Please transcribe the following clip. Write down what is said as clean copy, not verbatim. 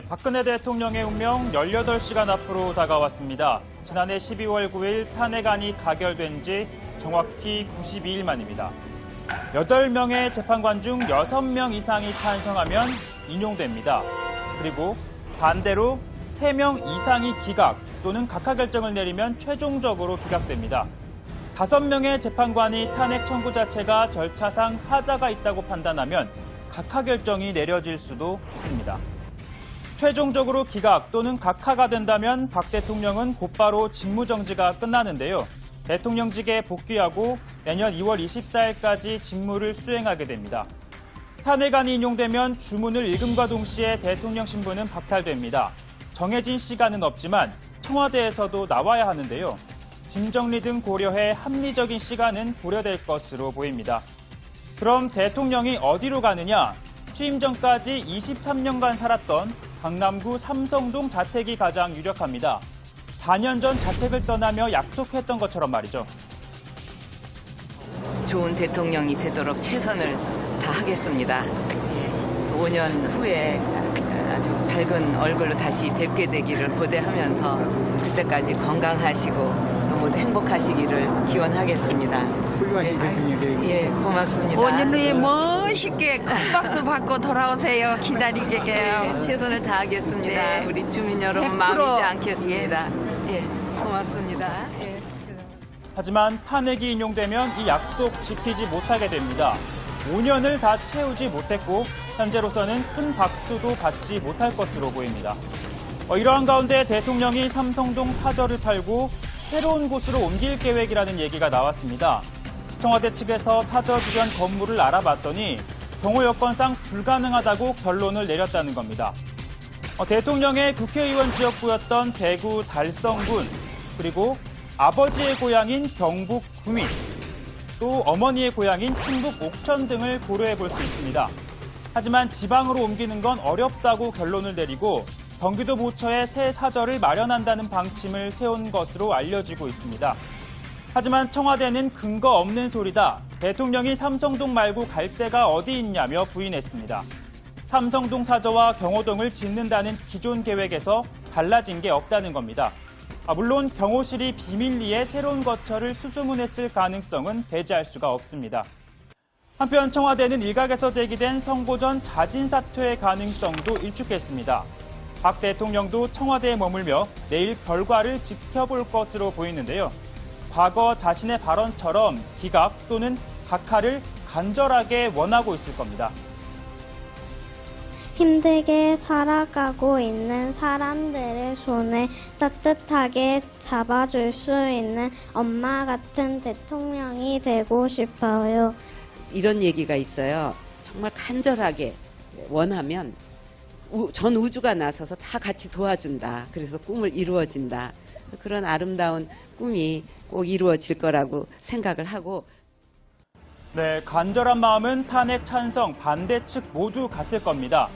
박근혜 대통령의 운명 18시간 앞으로 다가왔습니다. 지난해 12월 9일 탄핵안이 가결된 지 정확히 92일 만입니다. 8명의 재판관 중 6명 이상이 찬성하면 인용됩니다. 그리고 반대로 3명 이상이 기각 또는 각하 결정을 내리면 최종적으로 기각됩니다. 5명의 재판관이 탄핵 청구 자체가 절차상 하자가 있다고 판단하면 각하 결정이 내려질 수도 있습니다. 최종적으로 기각 또는 각하가 된다면 박 대통령은 곧바로 직무정지가 끝나는데요. 대통령직에 복귀하고 내년 2월 24일까지 직무를 수행하게 됩니다. 탄핵안이 인용되면 주문을 읽음과 동시에 대통령 신분은 박탈됩니다. 정해진 시간은 없지만 청와대에서도 나와야 하는데요. 짐 정리 등 고려해 합리적인 시간은 고려될 것으로 보입니다. 그럼 대통령이 어디로 가느냐? 취임 전까지 23년간 살았던 강남구 삼성동 자택이 가장 유력합니다. 4년 전 자택을 떠나며 약속했던 것처럼 말이죠. 좋은 대통령이 되도록 최선을 다하겠습니다. 5년 후에 아주 밝은 얼굴로 다시 뵙게 되기를 고대하면서 그때까지 건강하시고 모두 행복하시기를 기원하겠습니다. 훌륭하신 대통령이 예, 고맙습니다. 5년 후에 멋있게 큰 박수 받고 돌아오세요. 기다리게요. 예, 최선을 다하겠습니다. 네. 우리 주민 여러분 100% 마음 잊지 않겠습니다. 예, 고맙습니다. 예. 하지만 탄핵이 인용되면 이 약속 지키지 못하게 됩니다. 5년을 다 채우지 못했고 현재로서는 큰 박수도 받지 못할 것으로 보입니다. 이러한 가운데 대통령이 삼성동 사저를 팔고 새로운 곳으로 옮길 계획이라는 얘기가 나왔습니다. 청와대 측에서 사저 주변 건물을 알아봤더니 경호 여건상 불가능하다고 결론을 내렸다는 겁니다. 대통령의 국회의원 지역구였던 대구 달성군, 그리고 아버지의 고향인 경북 구미, 또 어머니의 고향인 충북 옥천 등을 고려해 볼 수 있습니다. 하지만 지방으로 옮기는 건 어렵다고 결론을 내리고 경기도 부처에 새 사저를 마련한다는 방침을 세운 것으로 알려지고 있습니다. 하지만 청와대는 근거 없는 소리다. 대통령이 삼성동 말고 갈 데가 어디 있냐며 부인했습니다. 삼성동 사저와 경호동을 짓는다는 기존 계획에서 달라진 게 없다는 겁니다. 물론 경호실이 비밀리에 새로운 거처를 수소문했을 가능성은 배제할 수가 없습니다. 한편 청와대는 일각에서 제기된 선거 전 자진 사퇴의 가능성도 일축했습니다. 박 대통령도 청와대에 머물며 내일 결과를 지켜볼 것으로 보이는데요. 과거 자신의 발언처럼 기각 또는 각하를 간절하게 원하고 있을 겁니다. 힘들게 살아가고 있는 사람들의 손을 따뜻하게 잡아줄 수 있는 엄마 같은 대통령이 되고 싶어요. 이런 얘기가 있어요. 정말 간절하게 원하면 전 우주가 나서서 다 같이 도와준다. 그래서 꿈을 이루어진다. 그런 아름다운 꿈이 꼭 이루어질 거라고 생각을 하고. 네, 간절한 마음은 탄핵 찬성, 반대 측 모두 같을 겁니다.